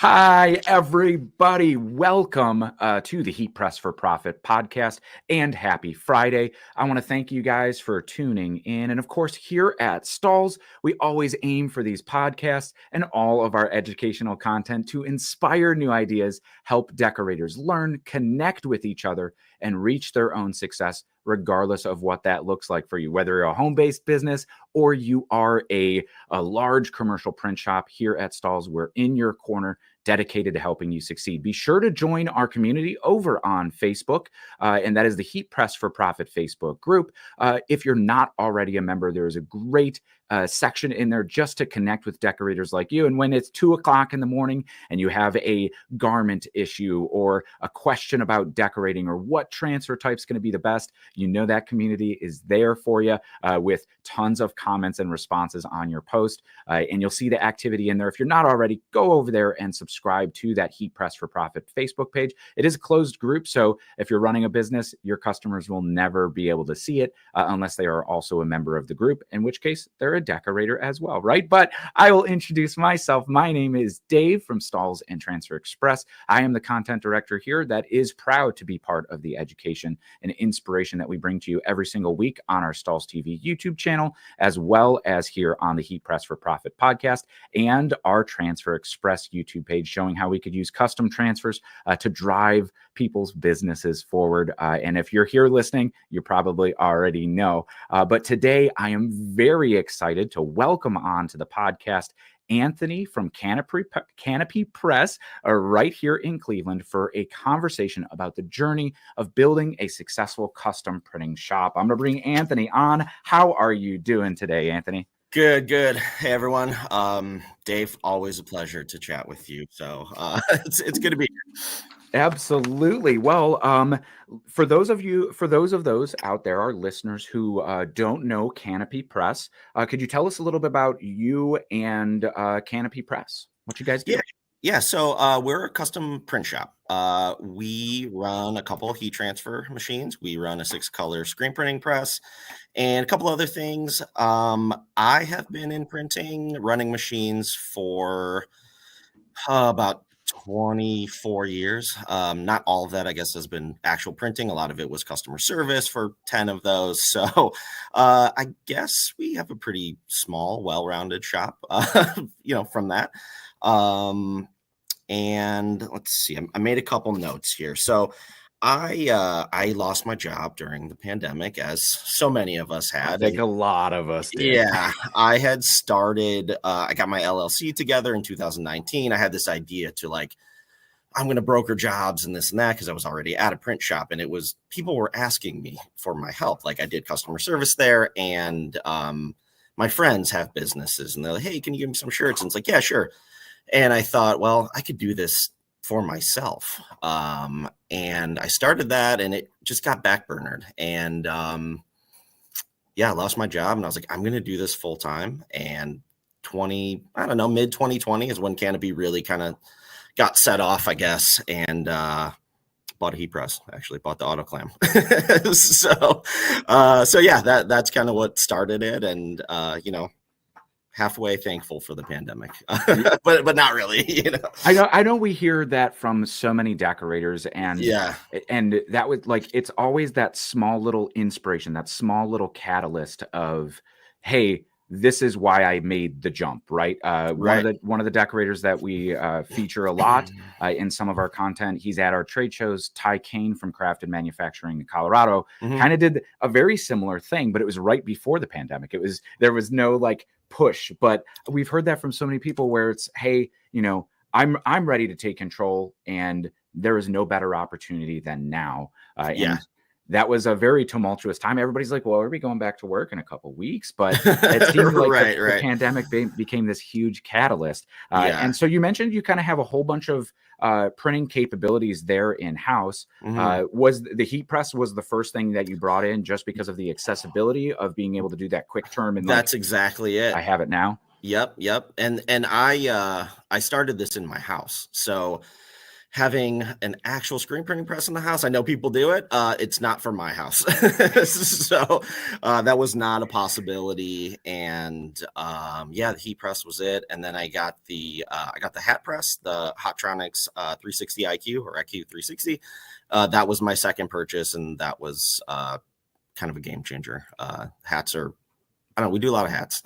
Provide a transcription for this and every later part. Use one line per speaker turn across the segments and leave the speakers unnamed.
Hi, everybody. Welcome to the Heat Press for Profit podcast and happy Friday. I want to thank you guys for tuning in. And of course, here at Stalls, we always aim for these podcasts and all of our educational content to inspire new ideas, help decorators learn, connect with each other, and reach their own success, regardless of what that looks like for you, whether you're a home-based business or you are a large commercial print shop. Here at Stalls, we're in your corner, dedicated to helping you succeed. Be sure to join our community over on Facebook, and that is the Heat Press for Profit Facebook group. If you're not already a member, there is a great section in there just to connect with decorators like you. And when it's 2 o'clock in the morning and you have a garment issue or a question about decorating or what transfer type is going to be the best, you know that community is there for you with tons of comments and responses on your post. And you'll see the activity in there. If you're not already, go over there and subscribe to that Heat Press for Profit Facebook page. It is a closed group, so if you're running a business, your customers will never be able to see it unless they are also a member of the group, in which case they're a decorator as well, right? But I will introduce myself. My name is Dave from Stalls and Transfer Express. I am the content director here that is proud to be part of the education and inspiration that we bring to you every single week on our Stalls TV YouTube channel, as well as here on the Heat Press for Profit podcast and our Transfer Express YouTube page, showing how we could use custom transfers to drive people's businesses forward. And if you're here listening, you probably already know. But today I am very excited to welcome on to the podcast Anthony from Canopy Press right here in Cleveland for a conversation about the journey of building a successful custom printing shop. I'm going to bring Anthony on. How are you doing today, Anthony?
Good. Hey, everyone. Dave, always a pleasure to chat with you. So it's good to be here.
Absolutely. Well, for those of those out there, our listeners who don't know Canopy Press, could you tell us a little bit about you and Canopy Press? What you guys do?
Yeah. So we're a custom print shop. We run a couple of heat transfer machines. We run a 6-color screen printing press and a couple other things. I have been in printing, running machines for about 24 years. Not all of that, I guess, has been actual printing. A lot of it was customer service for 10 of those. So I guess we have a pretty small, well-rounded shop, from that. And let's see, I made a couple notes here. So I lost my job during the pandemic, as so many of us had.
I think a lot of us did.
Yeah, I had started, I got my LLC together in 2019. I had this idea to I'm going to broker jobs and this and that because I was already at a print shop, and people were asking me for my help. Like I did customer service there, and my friends have businesses, and they're like, "Hey, can you give me some shirts?" And it's like, "Yeah, sure." And I thought, well, I could do this for myself. And I started that, and it just got backburnered. And I lost my job, and I was like, I'm going to do this full time. And mid 2020 is when Canopy really kind of got set off, I guess. And bought a heat press, actually bought the autoclam. So yeah, that's kind of what started it. And, halfway thankful for the pandemic, but not really,
I know we hear that from so many decorators, and that was it's always that small little inspiration, that small little catalyst of, hey, this is why I made the jump, right? One of the decorators that we feature a lot in some of our content, he's at our trade shows. Ty Kane from Crafted Manufacturing in Colorado kind of did a very similar thing, but it was right before the pandemic. There was no push, but we've heard that from so many people where it's, hey, I'm ready to take control, and there is no better opportunity than now. And that was a very tumultuous time. Everybody's like, well, are we going back to work in a couple of weeks? But it seemed like the pandemic became this huge catalyst. And so you mentioned you kind of have a whole bunch of printing capabilities there in-house. Was the heat press was the first thing that you brought in just because of the accessibility of being able to do that quick term? And
that's exactly it.
I have it now.
Yep. And I started this in my house. So having an actual screen printing press in the house. I know people do it. It's not for my house. So that was not a possibility. And yeah, the heat press was it. And then I got the hat press, the Hottronics 360 IQ or IQ 360. That was my second purchase, and that was kind of a game changer. Hats are, I don't know, we do a lot of hats.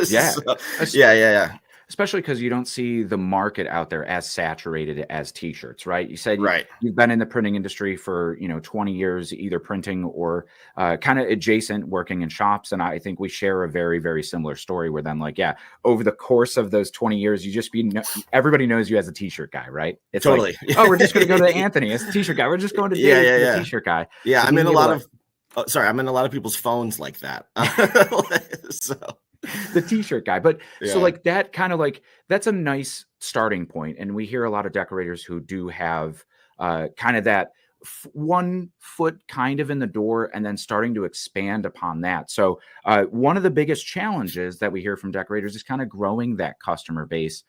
Yeah.
So, yeah.
Especially because you don't see the market out there as saturated as t-shirts, right? You said
Right.
you've been in the printing industry for 20 years, either printing or kind of adjacent, working in shops. And I think we share a very, very similar story where then, like, yeah, over the course of those 20 years, everybody knows you as a t-shirt guy, right? It's
Totally.
like, oh, we're just going to go to Anthony as the t-shirt guy. We're just going to Dave as the t-shirt guy.
Yeah,
So
I'm in
being
a
able
lot
to-
of I'm in a lot of people's phones like that. So
the t-shirt guy. But so
yeah.
like that kind of like, that's a nice starting point. And we hear a lot of decorators who do have kind of that 1 foot kind of in the door and then starting to expand upon that. So one of the biggest challenges that we hear from decorators is kind of growing that customer base.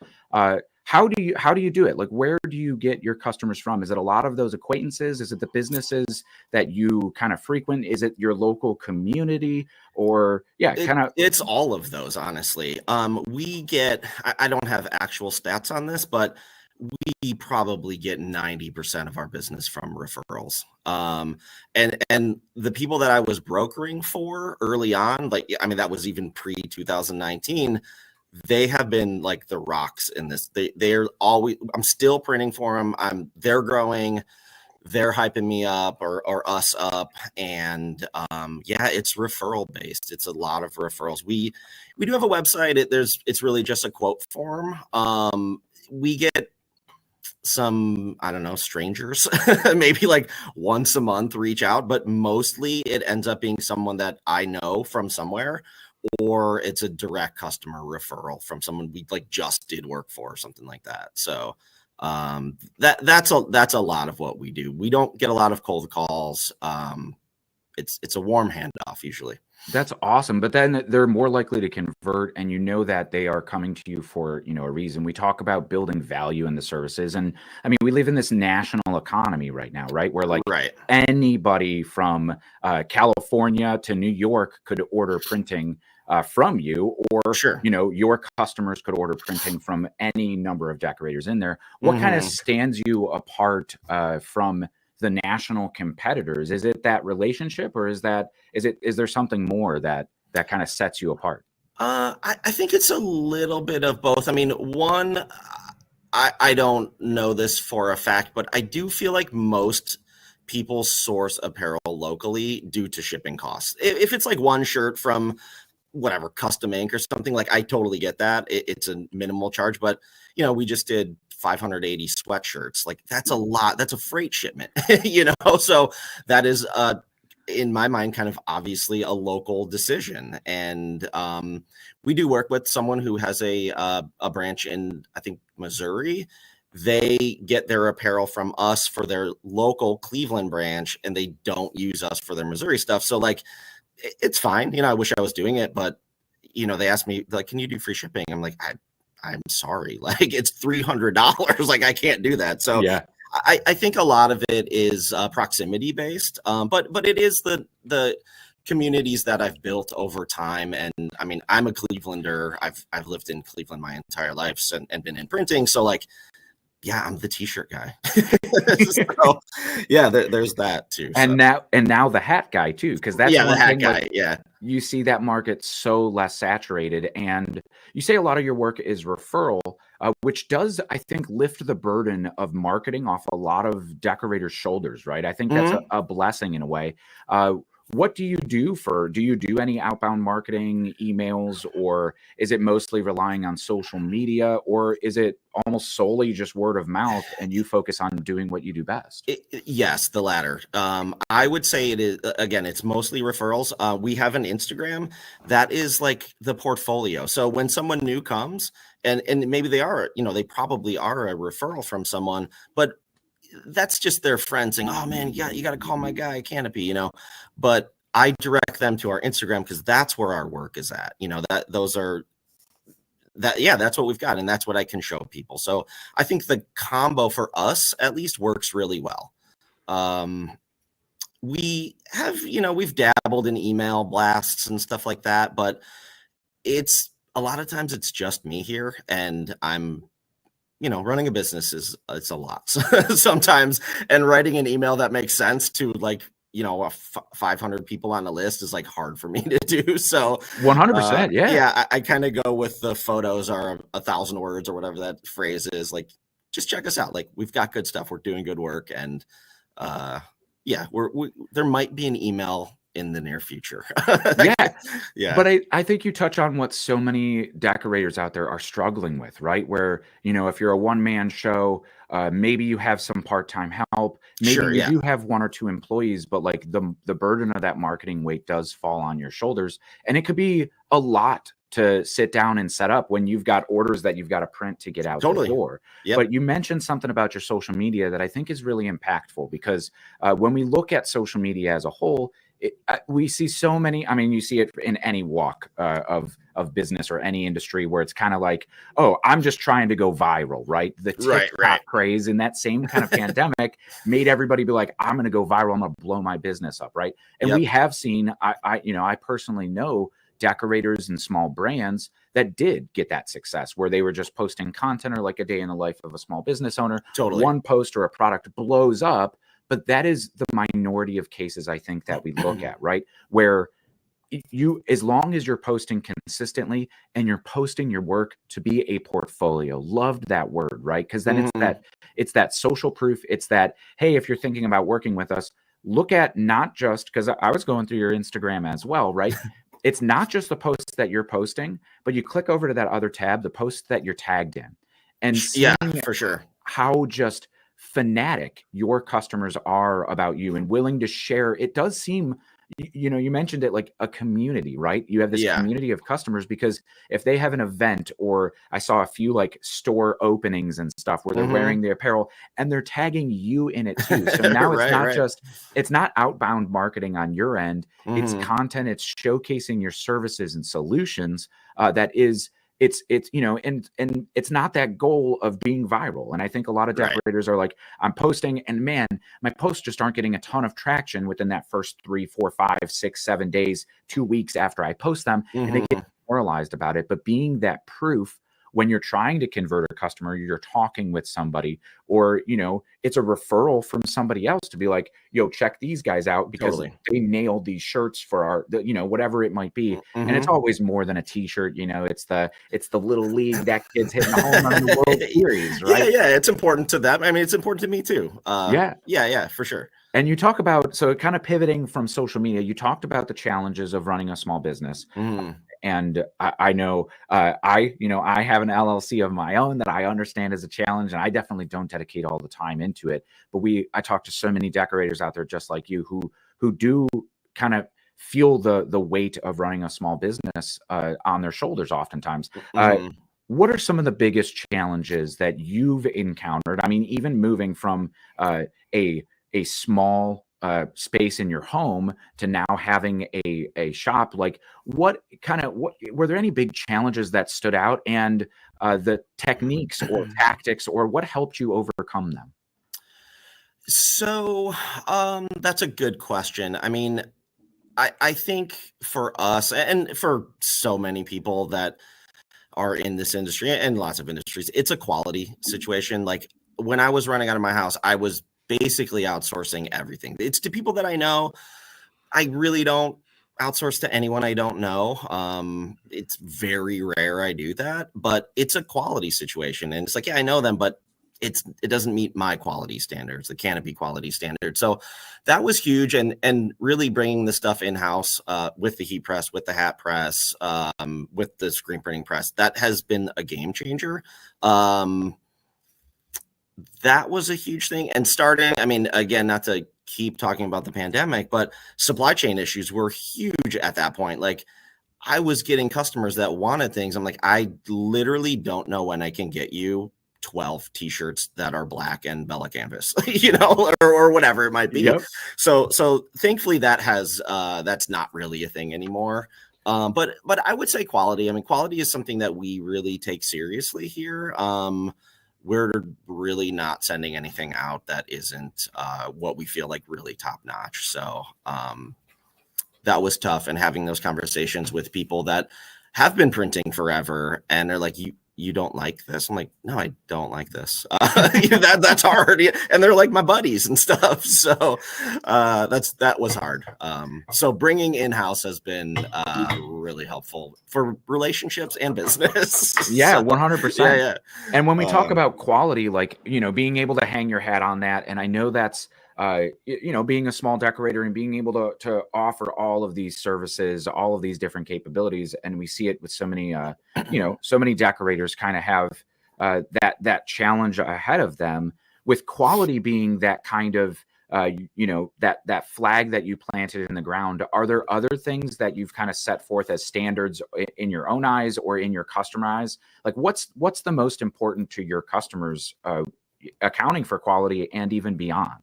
How do you do it? Like, where do you get your customers from? Is it a lot of those acquaintances? Is it the businesses that you kind of frequent? Is it your local community? Or
It's all of those, honestly. We get, I don't have actual stats on this, but we probably get 90% of our business from referrals. And the people that I was brokering for early on, like, I mean, that was even pre 2019. They have been like the rocks in this. They're always, I'm still printing for them. They're growing, they're hyping me up or us up. And yeah, it's referral based. It's a lot of referrals. We do have a website. It's really just a quote form. We get some, I don't know, strangers, maybe like once a month reach out, but mostly it ends up being someone that I know from somewhere, or it's a direct customer referral from someone we like just did work for or something like that. So that's a lot of what we do. We don't get a lot of cold calls. It's a warm handoff usually.
That's awesome. But then they're more likely to convert, and that they are coming to you for, a reason. We talk about building value in the services. And I mean, we live in this national economy right now, right? Where like anybody from California to New York could order printing from you, or,
Sure.
Your customers could order printing from any number of decorators in there. What kind of stands you apart from the national competitors? Is it that relationship, or is there something more that kind of sets you apart?
I think it's a little bit of both. I mean, one, I don't know this for a fact, but I do feel like most people source apparel locally due to shipping costs. If it's like one shirt from whatever custom ink or something, like, I totally get that. It's a minimal charge, but we just did 580 sweatshirts. Like, that's a lot. That's a freight shipment, so that is in my mind kind of obviously a local decision. And we do work with someone who has a branch in, I think, Missouri. They get their apparel from us for their local Cleveland branch, and they don't use us for their Missouri stuff. So like, it's fine. I wish I was doing it, but they asked me, like, can you do free shipping? I'm like, I'm sorry. Like, it's $300. Like, I can't do that. So yeah, I think a lot of it is proximity based. But it is the communities that I've built over time. And I mean, I'm a Clevelander. I've lived in Cleveland my entire life and been in printing. So like, yeah, I'm the t-shirt guy. So, yeah, there's that too. So.
And now the hat guy too, because that's
the hat
thing,
guy.
like,
yeah,
you see that market so less saturated, and you say a lot of your work is referral, which does, I think, lift the burden of marketing off a lot of decorators' shoulders, right? I think that's a blessing in a way. What do you do any outbound marketing, emails, or is it mostly relying on social media, or is it almost solely just word of mouth and you focus on doing what you do best?
Yes, the latter. I would say it is, again, it's mostly referrals. We have an Instagram that is like the portfolio. So when someone new comes and maybe they are, they probably are a referral from someone, but that's just their friend saying, oh man, you got to call my guy Canopy, but I direct them to our Instagram because that's where our work is at. Those are that's what we've got, and that's what I can show people. So I think the combo for us at least works really well. We have, we've dabbled in email blasts and stuff like that, but it's a lot of times it's just me here, and I'm, running a business it's a lot sometimes, and writing an email that makes sense to, like, 500 people on the list is like hard for me to do. So
100%. Yeah.
Yeah, I kind of go with the photos are 1,000 words or whatever that phrase is. Like, just check us out. Like, we've got good stuff. We're doing good work. And yeah, there might be an email in the near future.
Yeah.
Yeah.
But I think you touch on what so many decorators out there are struggling with, right? Where, if you're a one-man show, maybe you have some part-time help, maybe
Sure,
you
yeah.
do have one or two employees, but like the burden of that marketing weight does fall on your shoulders. And it could be a lot to sit down and set up when you've got orders that you've got to print to get out
Totally.
the door.
Yep.
But you mentioned something about your social media that I think is really impactful, because when we look at social media as a whole, we see so many. I mean, you see it in any walk of business or any industry, where it's kind of like, oh, I'm just trying to go viral, right? The TikTok craze and that same kind of pandemic made everybody be like, I'm going to go viral. I'm going to blow my business up, right? And we have seen, I personally know decorators and small brands that did get that success, where they were just posting content or like a day in the life of a small business owner.
Totally.
One post or a product blows up. But that is the minority of cases, I think, that we look at, right? Where as long as you're posting consistently and you're posting your work to be a portfolio, loved that word, right? Because then it's that social proof. It's that, hey, if you're thinking about working with us, look at not just, because I was going through your Instagram as well, right? It's not just the posts that you're posting, but you click over to that other tab, the posts that you're tagged in, and
yeah, for sure,
how just fanatic your customers are about you and willing to share. It does seem, you mentioned it, like a community, right? You have this community of customers, because if they have an event, or I saw a few like store openings and stuff where they're wearing the apparel and they're tagging you in it too. So now it's not it's not outbound marketing on your end. It's content. It's showcasing your services and solutions. It's and it's not that goal of being viral. And I think a lot of decorators are like, I'm posting, and man, my posts just aren't getting a ton of traction within that first 3, 4, 5, 6, 7 days, 2 weeks after I post them, and they get demoralized about it. But being that proof, when you're trying to convert a customer, you're talking with somebody, or, it's a referral from somebody else to be like, yo, check these guys out, because they nailed these shirts for our, whatever it might be. And it's always more than a t-shirt, it's the little league that kid's hitting the home run in the World Series, right?
Yeah. It's important to them. I mean, it's important to me too. Yeah, for sure.
And you talk about, so kind of pivoting from social media, you talked about the challenges of running a small business. And I know, I have an LLC of my own that I understand as a challenge, and I definitely don't dedicate all the time into it. But I talk to so many decorators out there just like you, who do kind of feel the weight of running a small business on their shoulders oftentimes. What are some of the biggest challenges that you've encountered? I mean, even moving from a small space in your home to now having a shop, like what were there any big challenges that stood out, and the techniques or tactics, or what helped you overcome them?
So that's a good question. I mean, I think for us, and for so many people that are in this industry and lots of industries, it's a quality situation. Like, when I was running out of my house, I was basically outsourcing everything. It's to people that I know. I really don't outsource to anyone I don't know. It's very rare I do that, but it's a quality situation. And it's like, yeah, I know them, but it doesn't meet my quality standards, the Canopy quality standard. So that was huge. And really bringing the stuff in-house with the heat press, with the hat press, with the screen printing press, that has been a game changer. That was a huge thing. And starting, I mean, again, not to keep talking about the pandemic, but supply chain issues were huge at that point. Like, I was getting customers that wanted things. I'm like, I literally don't know when I can get you 12 t-shirts that are black and Bella canvas, or whatever it might be. So thankfully that has, that's not really a thing anymore. But I would say quality. I mean, quality is something that we really take seriously here. We're really not sending anything out that isn't what we feel like really top notch. So that was tough, and having those conversations with people that have been printing forever, and they're like, you don't like this? I'm like, no, I don't like this. That's hard. And they're like my buddies and stuff. So that was hard. So bringing in-house has been really helpful for relationships and business.
Yeah,
So,
100%.
yeah.
And when we talk about quality, like, being able to hang your hat on that, and I know that's, being a small decorator and being able to offer all of these services, all of these different capabilities, and we see it with so many, so many decorators kind of have that challenge ahead of them, with quality being that kind of, that flag that you planted in the ground. Are there other things that you've kind of set forth as standards in your own eyes or in your customer eyes? Like, what's the most important to your customers, accounting for quality and even beyond?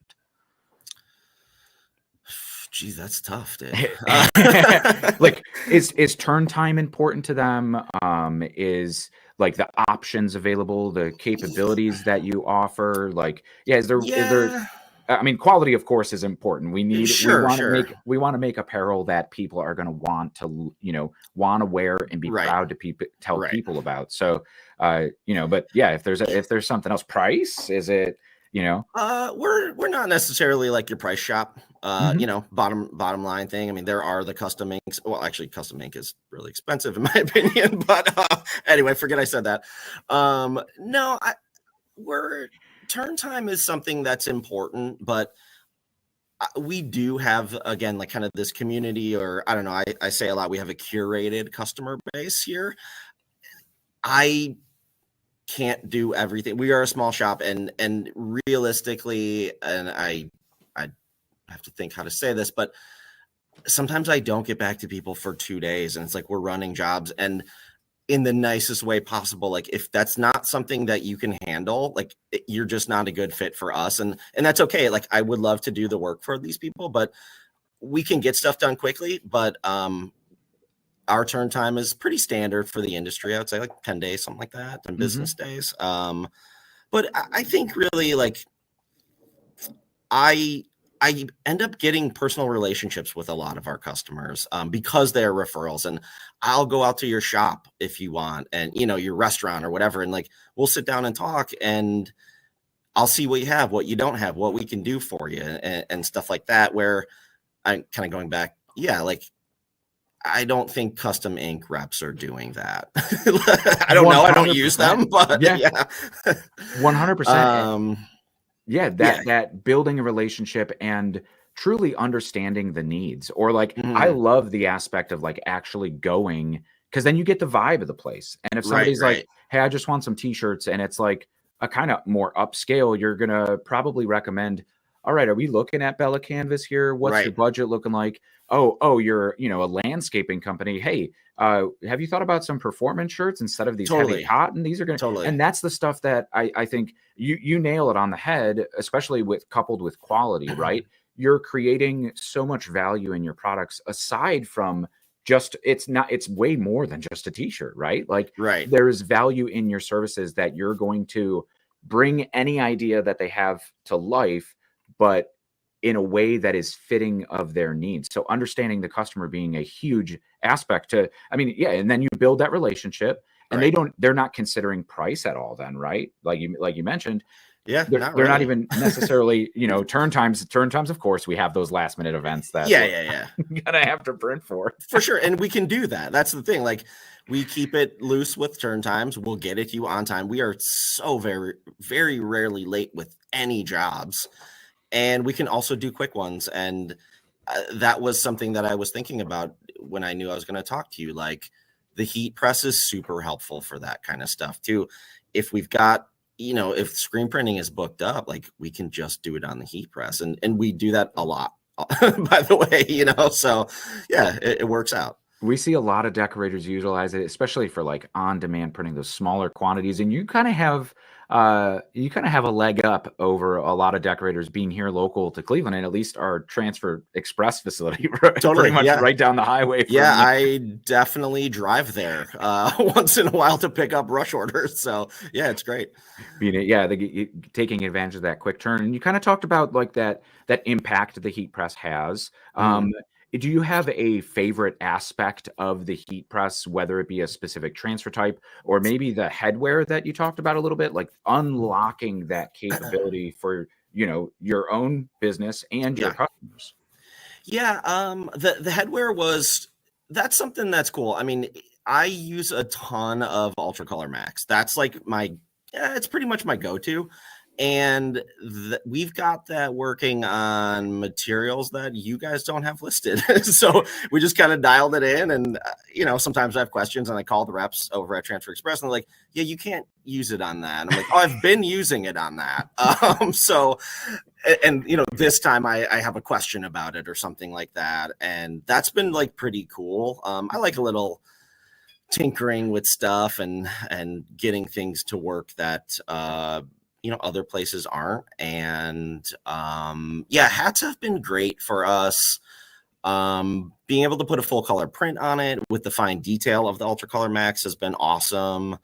Geez, that's tough, dude.
Like, is turn time important to them? Is like the options available, the capabilities that you offer? Like, is there? I mean, quality, of course, is important. We want to make apparel that people are going to want to, want to wear and be proud to tell people about. So, but yeah, if there's something else, price, is it?
We're not necessarily like your price shop. Bottom line thing. I mean, there are the custom inks. Well, actually, custom ink is really expensive in my opinion. But anyway, forget I said that. No, turn time is something that's important, but we do have, again, like kind of this community, or I don't know. I say a lot. We have a curated customer base here. I can't do everything. We are a small shop, and realistically, and I have to think how to say this, but sometimes I don't get back to people for 2 days, and it's like we're running jobs, and in the nicest way possible. Like, if that's not something that you can handle, like, you're just not a good fit for us, and that's okay. Like, I would love to do the work for these people, but we can get stuff done quickly. But our turn time is pretty standard for the industry. I would say like 10 days, something like that, 10 business days. But I think really, like, I end up getting personal relationships with a lot of our customers because they're referrals, and I'll go out to your shop if you want, and your restaurant or whatever, and like we'll sit down and talk, and I'll see what you have, what you don't have, what we can do for you, and stuff like that. Where I'm kind of going back, like, I don't think custom ink reps are doing that. I don't know. I don't use them, but yeah.
100%. That building a relationship and truly understanding the needs, or like, I love the aspect of like actually going, because then you get the vibe of the place. And if somebody's like, hey, I just want some t-shirts, and it's like a kind of more upscale, you're going to probably recommend, all right, are we looking at Bella Canvas here? What's your budget looking like? Oh, you're, a landscaping company. Hey, have you thought about some performance shirts instead of these heavy cotton? These are going to, and that's the stuff that I think you nail it on the head, especially coupled with quality, right? You're creating so much value in your products, aside from just, it's way more than just a t-shirt, right? Like, there's value in your services that you're going to bring any idea that they have to life, but in a way that is fitting of their needs. So understanding the customer being a huge aspect to, and then you build that relationship, and they're not considering price at all then, right? Like you mentioned, they're not even necessarily, turn times, of course, we have those last minute events that you're gonna have to print for
sure. And we can do that. That's the thing. Like, we keep it loose with turn times. We'll get it to you on time. We are so very, very rarely late with any jobs. And we can also do quick ones. And that was something that I was thinking about when I knew I was going to talk to you. Like, the heat press is super helpful for that kind of stuff too. If we've got, if screen printing is booked up, like, we can just do it on the heat press. And we do that a lot, by the way, so yeah, it works out.
We see a lot of decorators utilize it, especially for like on-demand printing, those smaller quantities. And you kind of have you kind of have a leg up over a lot of decorators being here local to Cleveland, and at least our Transfer Express facility, pretty
Totally.
much
Yeah.
right down the highway from
Yeah,
you.
I definitely drive there once in a while to pick up rush orders. So yeah, it's great.
Taking advantage of that quick turn. And you kind of talked about like that impact the heat press has.
Mhm.
Do you have a favorite aspect of the heat press, whether it be a specific transfer type or maybe the headwear that you talked about a little bit, like unlocking that capability for your own business and your
Yeah.
customers?
Yeah, the headwear that's something that's cool. I mean, I use a ton of Ultra Color Max. That's like it's pretty much my go-to. And we've got that working on materials that you guys don't have listed. So we just kind of dialed it in. And, sometimes I have questions and I call the reps over at Transfer Express and they're like, yeah, you can't use it on that. And I'm like, oh, I've been using it on that. And this time I have a question about it or something like that, and that's been like pretty cool. I like a little tinkering with stuff and getting things to work that other places aren't. And yeah, hats have been great for us. Being able to put a full color print on it with the fine detail of the Ultra Color Max has been awesome.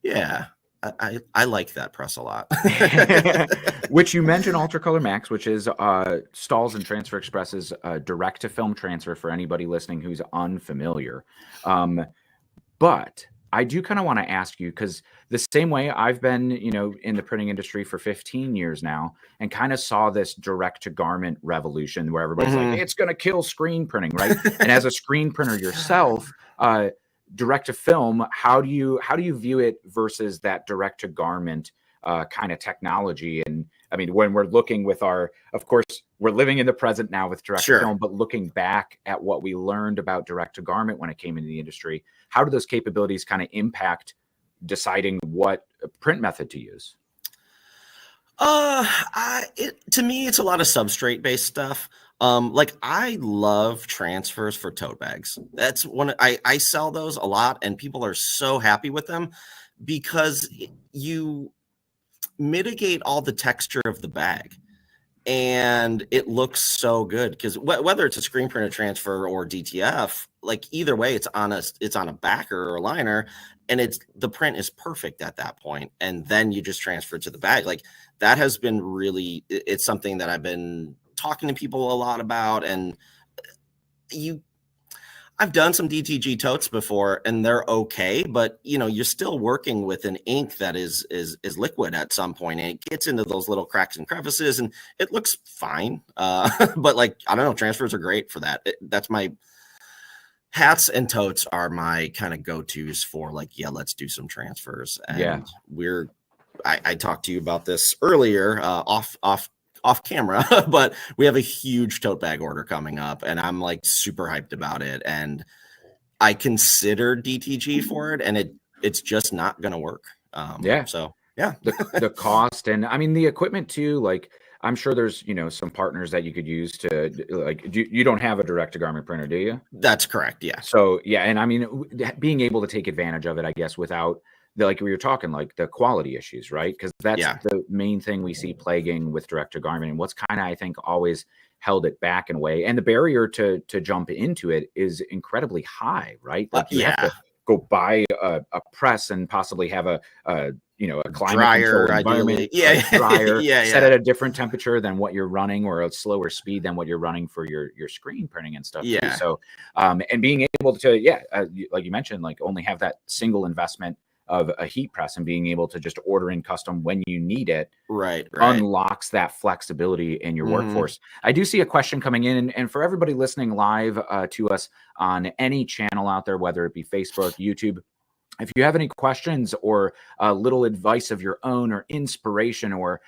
Yeah, I like that press a lot.
Which you mentioned Ultra Color Max, which is Stalls and Transfer Express's direct to film transfer for anybody listening who's unfamiliar. But I do kind of want to ask you, because the same way I've been, in the printing industry for 15 years now and kind of saw this direct to garment revolution where everybody's like, it's going to kill screen printing, right? And as a screen printer yourself, direct to film, how do you view it versus that direct to garment kind of technology? And I mean, when we're looking with of course, we're living in the present now with direct to film, but looking back at what we learned about direct to garment when it came into the industry, how do those capabilities kind of impact deciding what print method to use?
To me, it's a lot of substrate based stuff. Like I love transfers for tote bags. That's I sell those a lot and people are so happy with them because you mitigate all the texture of the bag and it looks so good because whether it's a screen printed transfer or DTF, like either way, it's on a backer or a liner, and the print is perfect at that point, and then you just transfer it to the bag. Like that has been it's something that I've been talking to people a lot about, and I've done some DTG totes before and they're okay, but you're still working with an ink that is liquid at some point and it gets into those little cracks and crevices and it looks fine. But like, I don't know, transfers are great for that. That's my hats and totes are my kind of go-tos for like, yeah, let's do some transfers. And I talked to you about this earlier, off camera, but we have a huge tote bag order coming up and I'm like super hyped about it. And I considered DTG for it and it's just not going to work. So yeah,
the cost and I mean, the equipment too, like I'm sure there's, some partners that you could use to like, you don't have a direct to garment printer, do you?
That's correct. Yeah.
So yeah. And I mean, being able to take advantage of it, I guess, without like we were talking, like the quality issues, right? Because that's the main thing we see plaguing with direct to garment, and what's kind of I think always held it back in a way. And the barrier to jump into it is incredibly high, right? Like you have to go buy a press and possibly have a climate
dryer,
control environment, dryer, set at a different temperature than what you're running, or a slower speed than what you're running for your screen printing and stuff too. So, and being able to, like you mentioned, like only have that single investment of a heat press and being able to just order in custom when you need it, unlocks that flexibility in your workforce. I do see a question coming in, and for everybody listening live to us on any channel out there, whether it be Facebook, YouTube, if you have any questions or a little advice of your own or inspiration or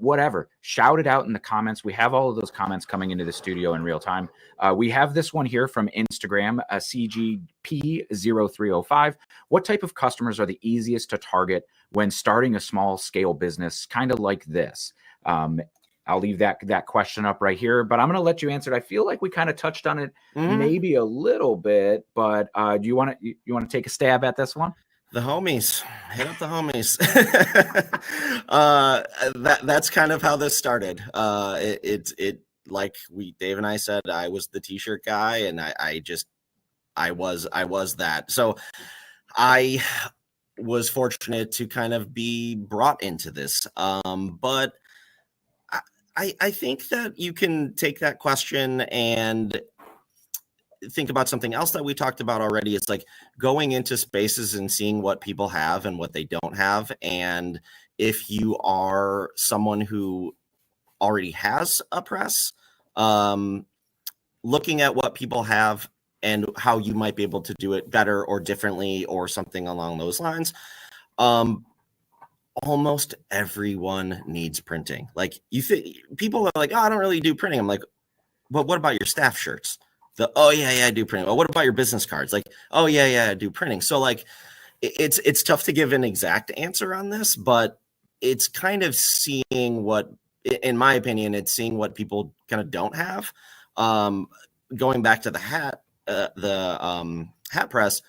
whatever, shout it out in the comments. We have all of those comments coming into the studio in real time. We have this one here from Instagram, CGP0305. What type of customers are the easiest to target when starting a small scale business, kind of like this? I'll leave that question up right here, but I'm going to let you answer it. I feel like we kind of touched on it maybe a little bit, but do you want to take a stab at this one?
The homies, hit up the homies. That's kind of how this started. It like Dave and I said, I was the t-shirt guy, and I was that. So I was fortunate to kind of be brought into this. But I think that you can take that question and think about something else that we talked about already. It's like going into spaces and seeing what people have and what they don't have. And if you are someone who already has a press, looking at what people have and how you might be able to do it better or differently or something along those lines. Almost everyone needs printing. Like you think people are like, oh, I don't really do printing. I'm like, but what about your staff shirts? Oh yeah, I do printing. Oh, what about your business cards? Like, oh yeah, I do printing. So like, it's tough to give an exact answer on this, but it's kind of seeing what, in my opinion, it's seeing what people kind of don't have. Going back to the hat press,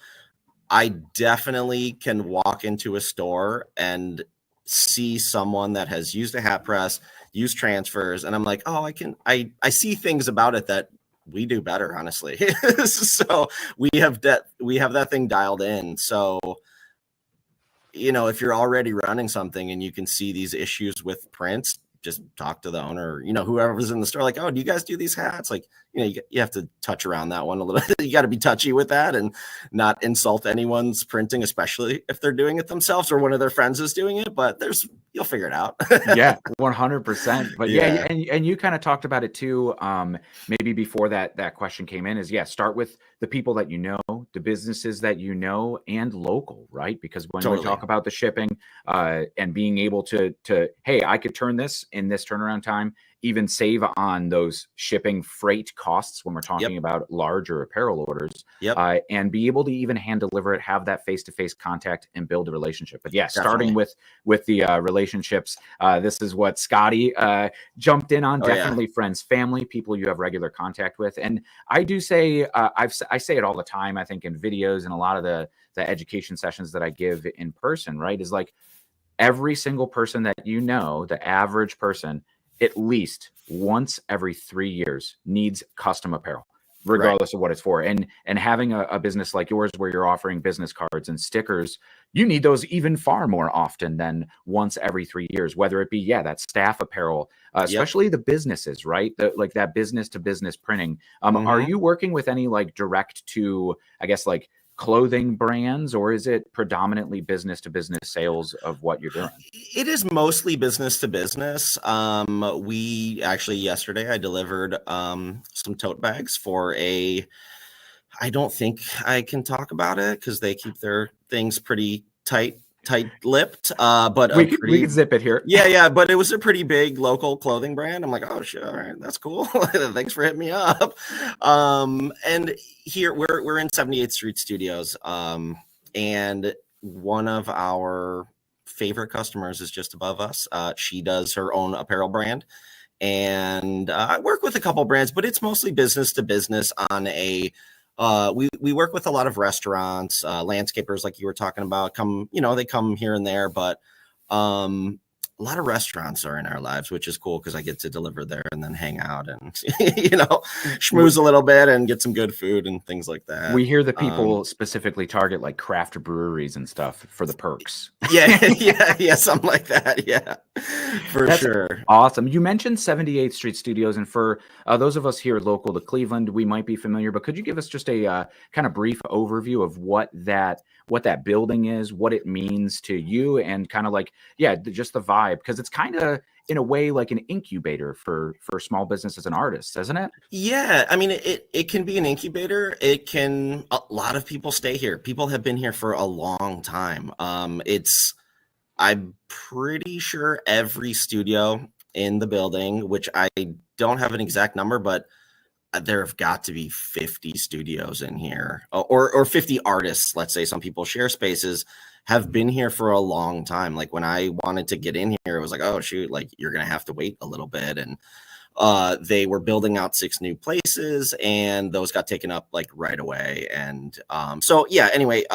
I definitely can walk into a store and see someone that has used a hat press, used transfers, and I'm like, oh, I see things about it that we do better, honestly. So we have that thing dialed in. So, if you're already running something and you can see these issues with prints, just talk to the owner, whoever's in the store, like, oh, do you guys do these hats? Like, you have to touch around that one a little bit. You got to be touchy with that and not insult anyone's printing, especially if they're doing it themselves or one of their friends is doing it, but you'll figure it out.
Yeah, 100%. But yeah, and you kind of talked about it too. Maybe before that question came in is start with the people that the businesses that and local, right? Because when we talk about the shipping and being able to hey, I could turn this in this turnaround time, even save on those shipping freight costs when we're talking about larger apparel orders, and be able to even hand deliver it, have that face-to-face contact and build a relationship. But starting with the relationships, this is what Scotty jumped in on. Definitely friends, family, people you have regular contact with. And I do say, I say it all the time, I think in videos and a lot of the education sessions that I give in person, right, is like every single person that the average person, at least once every 3 years needs custom apparel, regardless of what it's for. And having a business like yours where you're offering business cards and stickers, you need those even far more often than once every 3 years, whether it be, that staff apparel, especially the businesses, right? Like that business to business printing. Are you working with any like direct to, I guess, like clothing brands, or is it predominantly business to business sales of what you're doing?
It is mostly business to business. We actually yesterday I delivered some tote bags for I don't think I can talk about it because they keep their things pretty tight-lipped. But
we can zip it here.
Yeah, but it was a pretty big local clothing brand. I'm like, oh shit, all right, that's cool. Thanks for hitting me up. And here we're in 78th Street Studios. And one of our favorite customers is just above us. She does her own apparel brand. And I work with a couple brands, but it's mostly business to business on we work with a lot of restaurants, landscapers, like you were talking about, they come here and there, but a lot of restaurants are in our lives, which is cool because I get to deliver there and then hang out and, schmooze a little bit and get some good food and things like that.
We hear that people specifically target like craft breweries and stuff for the perks.
Yeah, something like that. Yeah, That's sure.
Awesome. You mentioned 78th Street Studios, and for those of us here local to Cleveland, we might be familiar, but could you give us just a kind of brief overview of what that building is, what it means to you, and kind of like, just the vibe, because it's kind of in a way like an incubator for small businesses and artists, isn't it?
Yeah, I mean, it can be an incubator. A lot of people stay here. People have been here for a long time. I'm pretty sure every studio in the building, which I don't have an exact number, but there have got to be 50 studios in here, or 50 artists. Let's say some people share spaces, have been here for a long time. Like when I wanted to get in here, it was like, oh shoot, like you're gonna have to wait a little bit. And they were building out 6 new places, and those got taken up like right away. And so yeah, anyway,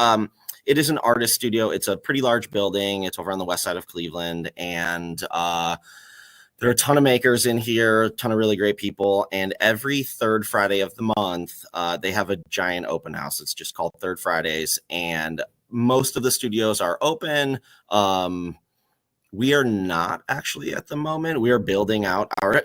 it is an artist studio. It's a pretty large building. It's over on the west side of Cleveland, and there are a ton of makers in here, a ton of really great people. And every third Friday of the month, they have a giant open house. It's just called Third Fridays. And most of the studios are open. We are not actually at the moment. We are building out our,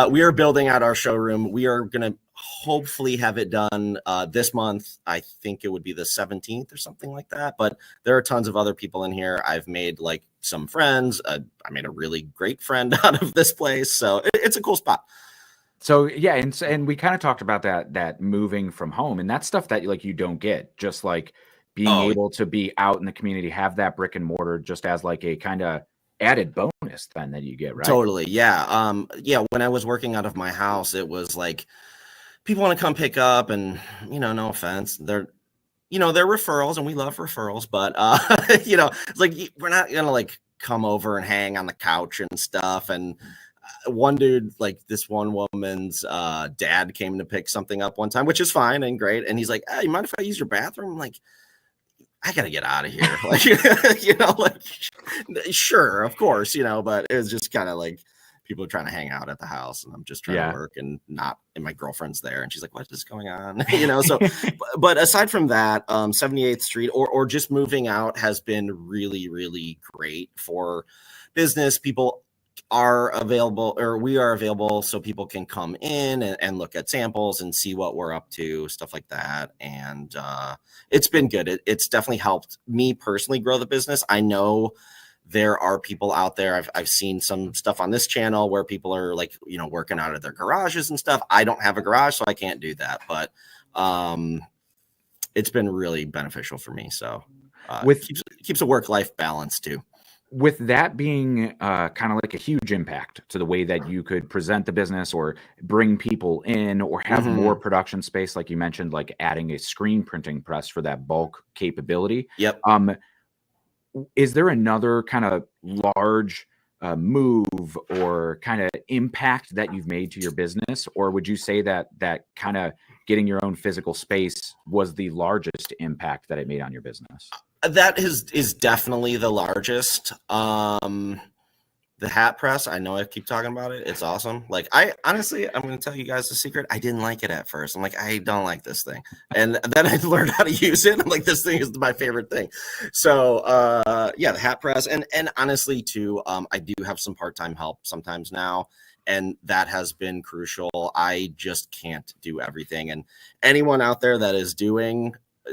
we are building out our showroom. We are going to hopefully have it done this month. I think it would be the 17th or something like that. But there are tons of other people in here. I've made like some friends. I made a really great friend out of this place. So it's a cool spot.
So yeah, and we kind of talked about that moving from home, and that's stuff that like you don't get, just like being able to be out in the community, have that brick and mortar just as like a kind of added bonus then that you get, right?
Totally. Yeah. When I was working out of my house, it was like people want to come pick up, and no offense, they're referrals, and we love referrals, but it's like we're not gonna like come over and hang on the couch and stuff. And one dude, like this one woman's dad came to pick something up one time, which is fine and great, and he's like, "Hey, you mind if I use your bathroom?" I'm like, I gotta get out of here. Like, sure, of course, but it was just kind of like people are trying to hang out at the house, and I'm just trying to work, and my girlfriend's there, and she's like, what is going on? So, but aside from that, 78th Street or just moving out has been really, really great for business. People are available, or we are available, so people can come in and look at samples and see what we're up to, stuff like that. And it's been good. It's definitely helped me personally grow the business. I know there are people out there. I've seen some stuff on this channel where people are like, working out of their garages and stuff. I don't have a garage, so I can't do that. But it's been really beneficial for me. So keeps a work-life balance too.
With that being kind of like a huge impact to the way that you could present the business or bring people in or have more production space, like you mentioned, like adding a screen printing press for that bulk capability.
Yep.
Is there another kind of large move or kind of impact that you've made to your business? Or would you say that kind of getting your own physical space was the largest impact that it made on your business?
That is definitely the largest. The hat press, I know I keep talking about it. It's awesome. Like, I'm going to tell you guys the secret. I didn't like it at first. I'm like, I don't like this thing. And then I learned how to use it. I'm like, this thing is my favorite thing. So, the hat press. And honestly, too, I do have some part-time help sometimes now. And that has been crucial. I just can't do everything. And anyone out there that is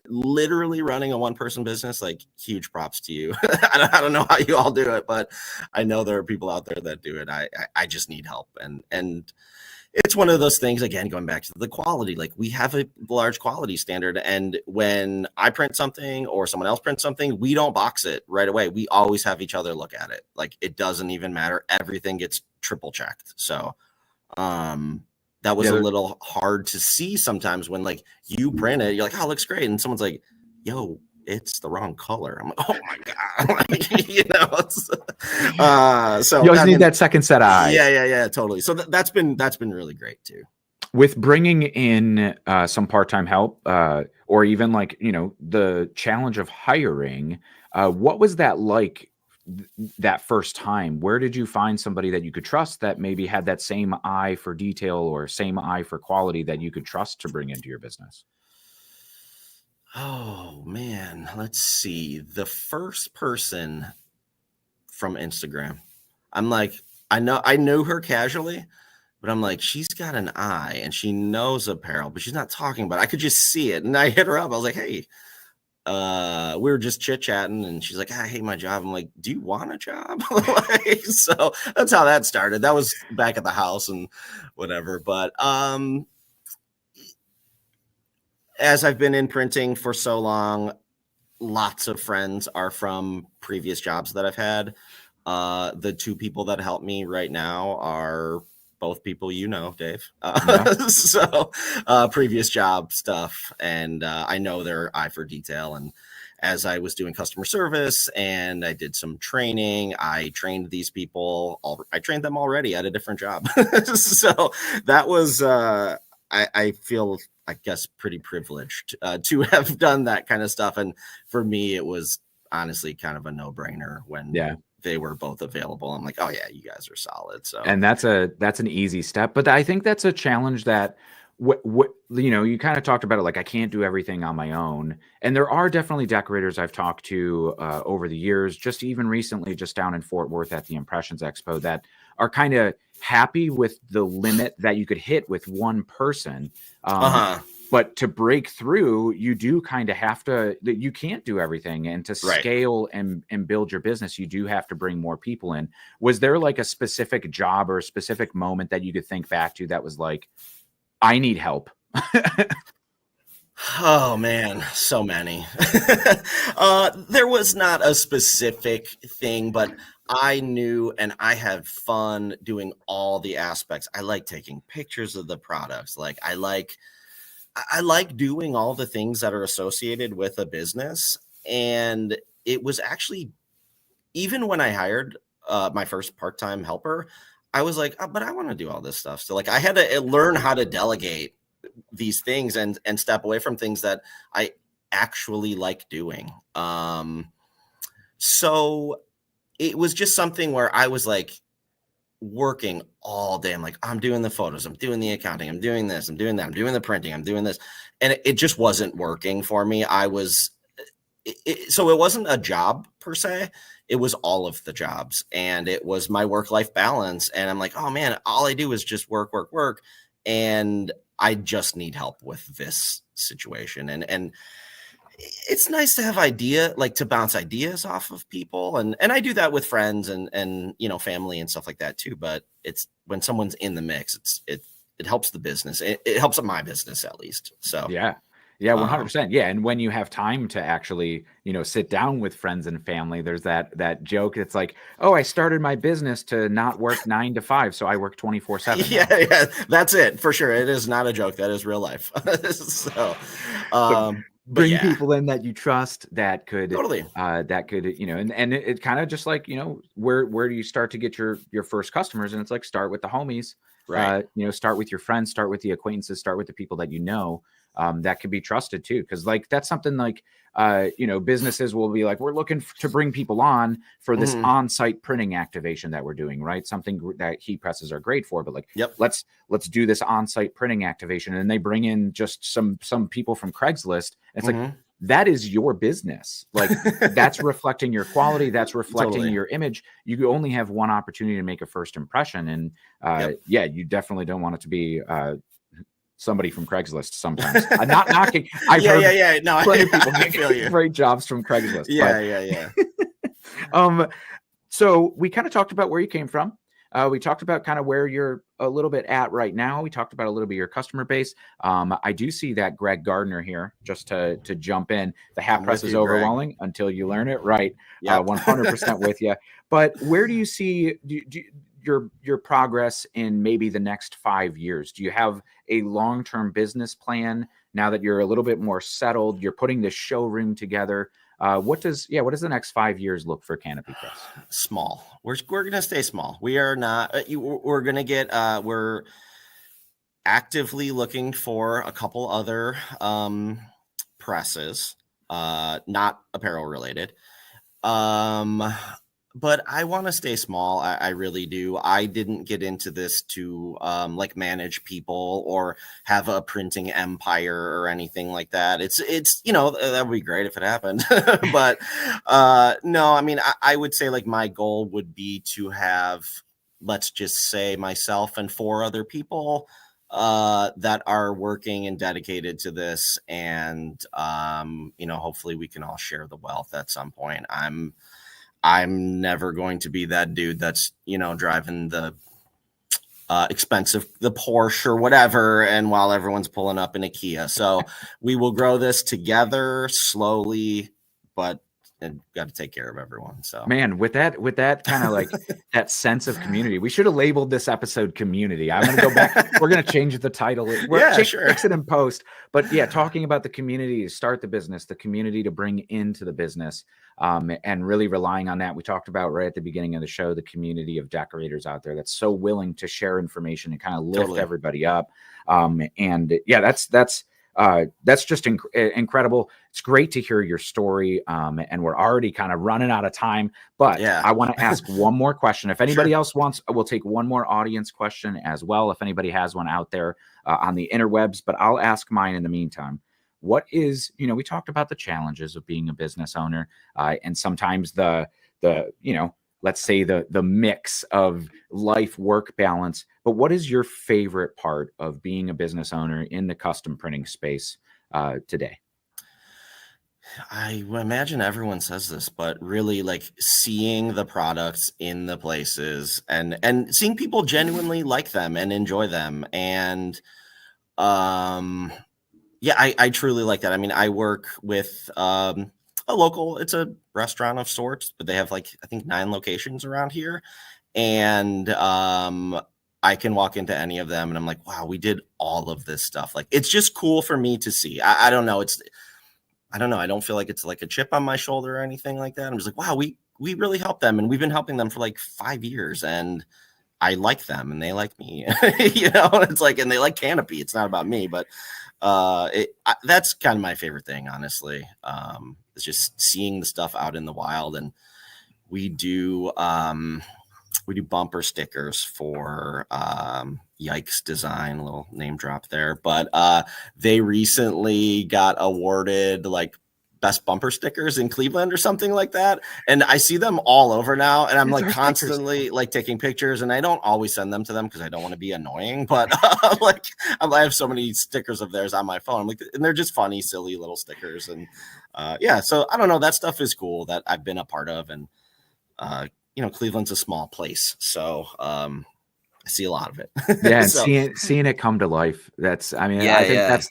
literally running a one-person business, like, huge props to you. I don't know how you all do it, but I know there are people out there that do it. I just need help, and it's one of those things, again, going back to the quality. Like, we have a large quality standard, and when I print something or someone else prints something, we don't box it right away. We always have each other look at it. Like, it doesn't even matter. Everything gets triple checked. So that was a little hard to see sometimes when, like, you print it, you're like, oh, it looks great. And someone's like, yo, it's the wrong color. I'm like, oh my God. So
you always need that second set of eyes.
Yeah, totally. So that's been really great too.
With bringing in some part-time help or even like, the challenge of hiring, what was that like that first time? Where did you find somebody that you could trust that maybe had that same eye for detail or same eye for quality that you could trust to bring into your business?
Oh man, let's see. The first person from Instagram, I'm like, I know her casually, but I'm like, she's got an eye and she knows apparel, but she's not talking about it. I could just see it. And I hit her up. I was like, hey, we were just chit-chatting, and she's like, I hate my job. I'm like, do you want a job? So that's how that started. That was back at the house and whatever. But as I've been in printing for so long, lots of friends are from previous jobs that I've had. The two people that help me right now are both people Dave. So previous job stuff, and I know their eye for detail. And as I was doing customer service and I did some training, I trained these people. I trained them already at a different job. So that was I feel, I guess, pretty privileged to have done that kind of stuff. And for me, it was honestly kind of a no-brainer when they were both available. I'm like, oh yeah, you guys are solid. So,
and that's an easy step, but I think that's a challenge that you kind of talked about it, like I can't do everything on my own. And there are definitely decorators I've talked to over the years, just even recently, just down in Fort Worth at the Impressions Expo, that are kind of happy with the limit that you could hit with one person. But to break through, you do kind of have to, you can't do everything. And to scale and build your business, you do have to bring more people in. Was there like a specific job or a specific moment that you could think back to that was like, I need help?
Oh man, so many. There was not a specific thing, but I knew, and I had fun doing all the aspects. I like taking pictures of the products. Like I like doing all the things that are associated with a business. And it was actually, even when I hired my first part-time helper, I was like, oh, but I want to do all this stuff. So like I had to learn how to delegate these things and step away from things that I actually like doing. So it was just something where I was like working all day. I'm like, I'm doing the photos, I'm doing the accounting, I'm doing this, I'm doing that, I'm doing the printing, I'm doing this. And it just wasn't working for me. So it wasn't a job per se. It was all of the jobs, and it was my work-life balance. And I'm like, oh man, all I do is just work, work, work. And I just need help with this situation. And it's nice to have to bounce ideas off of people. And I do that with friends and, family and stuff like that too. But it's when someone's in the mix, it helps the business. It helps my business at least. So,
yeah, 100%. Yeah. And when you have time to actually, sit down with friends and family, there's that joke. It's like, oh, I started my business to not work 9 to 5. So I work 24/7.
Yeah, that's it for sure. It is not a joke. That is real life. So,
bring people in that you trust that could
totally,
and it kind of just like, where do you start to get your first customers? And it's like, start with the homies,
right?
Start with your friends, start with the acquaintances, start with the people that that can be trusted too. Cause like, that's something like, businesses will be like, we're looking to bring people on for this on-site printing activation that we're doing, right? Something that heat presses are great for, but like, let's do this on-site printing activation. And they bring in just some people from Craigslist. And it's like, that is your business. Like that's reflecting your quality. That's reflecting your image. You only have one opportunity to make a first impression. And you definitely don't want it to be, somebody from Craigslist sometimes. I'm not knocking. I've heard
no,
plenty of people make great jobs from Craigslist.
Yeah.
So we kind of talked about where you came from. We talked about kind of where you're a little bit at right now. We talked about a little bit of your customer base. I do see that Greg Gardner here, just to jump in. The hat press is overwhelming, Greg, until you learn it. Right. 100% with you. But where do you see your progress in maybe the next 5 years? Do you have a long-term business plan now that you're a little bit more settled? You're putting this showroom together. What does the next 5 years look for Canopy Press?
Small. We're going to stay small. We are not. We're going to get. We're actively looking for a couple other presses, not apparel related. But I want to stay small. I really do. I didn't get into this to manage people or have a printing empire or anything like that. It's that would be great if it happened. But no, I mean, I would say like my goal would be to have, let's just say, myself and 4 other people that are working and dedicated to this. And hopefully we can all share the wealth at some point. I'm never going to be that dude that's, driving the the Porsche or whatever, and while everyone's pulling up in a Kia. So we will grow this together slowly, but and got to take care of everyone. So
man, with that kind of like that sense of community, we should have labeled this episode community. I'm going to go back. We're going to change the title. Fix it in post. But yeah, talking about the community to start the business, the community to bring into the business, and really relying on that. We talked about right at the beginning of the show, the community of decorators out there that's so willing to share information and kind of lift everybody up. And yeah, that's just incredible. It's great to hear your story. And we're already kind of running out of time, but I want to ask one more question. If anybody else wants, we'll take one more audience question as well. If anybody has one out there on the interwebs, but I'll ask mine in the meantime. What is, we talked about the challenges of being a business owner, and sometimes the let's say the mix of life work balance, but what is your favorite part of being a business owner in the custom printing space today?
I imagine everyone says this, but really like seeing the products in the places and seeing people genuinely like them and enjoy them. And yeah, I truly like that. I mean, I work with a local, it's a restaurant of sorts, but they have like, I think 9 locations around here. And I can walk into any of them and I'm like, wow, we did all of this stuff. Like, it's just cool for me to see. I don't know. I don't know. I don't feel like it's like a chip on my shoulder or anything like that. I'm just like, wow, we really helped them. And we've been helping them for like 5 years. And I like them and they like me, it's like, and they like Canopy. It's not about me, but that's kind of my favorite thing, honestly. It's just seeing the stuff out in the wild. And we do bumper stickers for Yikes Design, a little name drop there, but they recently got awarded like best bumper stickers in Cleveland or something like that. And I see them all over now. And I'm like constantly like taking pictures, and I don't always send them to them because I don't want to be annoying, but like I have so many stickers of theirs on my phone. I'm like, and they're just funny, silly little stickers. And yeah, so I don't know, that stuff is cool that I've been a part of. And Cleveland's a small place, so I see a lot of it.
Yeah, and seeing it come to life. I think that's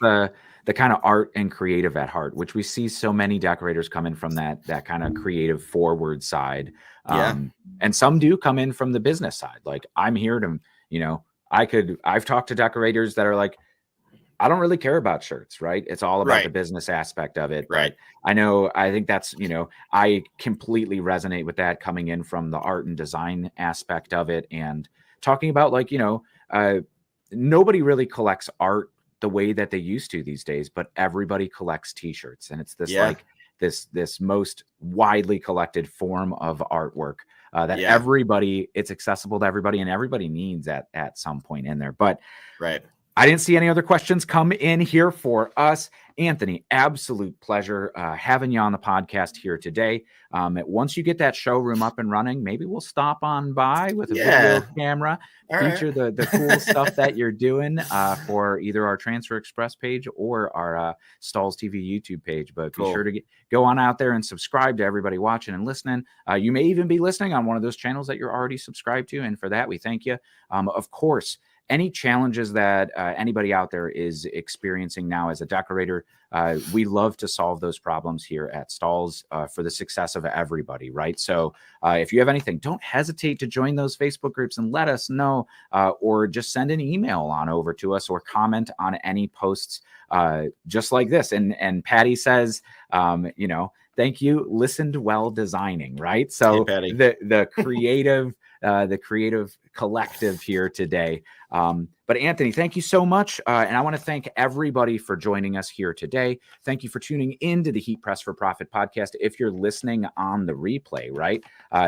the kind of art and creative at heart, which we see so many decorators come in from that kind of creative forward side. And some do come in from the business side. Like, I'm here to, I've talked to decorators that are like, I don't really care about shirts, right? It's all about the business aspect of it.
Right.
I think that's, I completely resonate with that, coming in from the art and design aspect of it, and talking about like, nobody really collects art the way that they used to these days, but everybody collects t-shirts, and it's this like this most widely collected form of artwork that it's accessible to everybody, and everybody needs at some point in there. But I didn't see any other questions come in here for us. Anthony, absolute pleasure having you on the podcast here today. Once you get that showroom up and running, maybe we'll stop on by with a video camera, feature the cool stuff that you're doing for either our Transfer Express page or our Stalls TV YouTube page. But be sure to go on out there and subscribe to everybody watching and listening. You may even be listening on one of those channels that you're already subscribed to, and for that, we thank you. Of course, any challenges that anybody out there is experiencing now as a decorator, we love to solve those problems here at Stalls for the success of everybody, right? So if you have anything, don't hesitate to join those Facebook groups and let us know, or just send an email on over to us or comment on any posts just like this. And Patty says, thank you, listened while designing, right? So the creative collective here today. But Anthony, thank you so much. And I want to thank everybody for joining us here today. Thank you for tuning into the Heat Press for Profit podcast. If you're listening on the replay, right?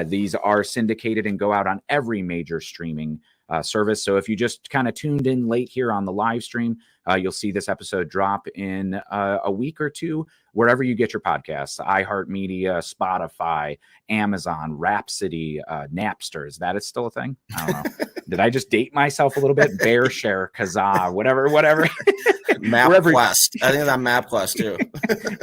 These are syndicated and go out on every major streaming service. So if you just kind of tuned in late here on the live stream, you'll see this episode drop in a week or two, wherever you get your podcasts: iHeartMedia, Spotify, Amazon, Rhapsody, Napster. Is that still a thing? I don't know. Did I just date myself a little bit? Bearshare, Kazaa, whatever.
MapQuest. I think it's on MapQuest too.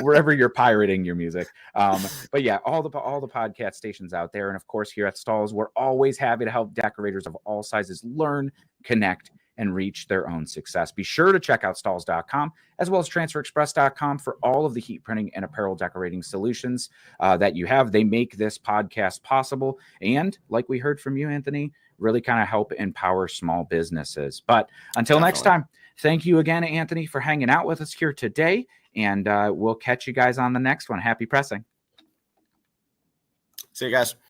Wherever you're pirating your music. But yeah, all the podcast stations out there. And of course, here at Stalls, we're always happy to help decorators of all sizes learn, connect, and reach their own success. Be sure to check out stalls.com as well as transferexpress.com for all of the heat printing and apparel decorating solutions that you have. They make this podcast possible. And like we heard from you, Anthony, really kind of help empower small businesses. But until next time, thank you again, Anthony, for hanging out with us here today. And we'll catch you guys on the next one. Happy pressing.
See you guys.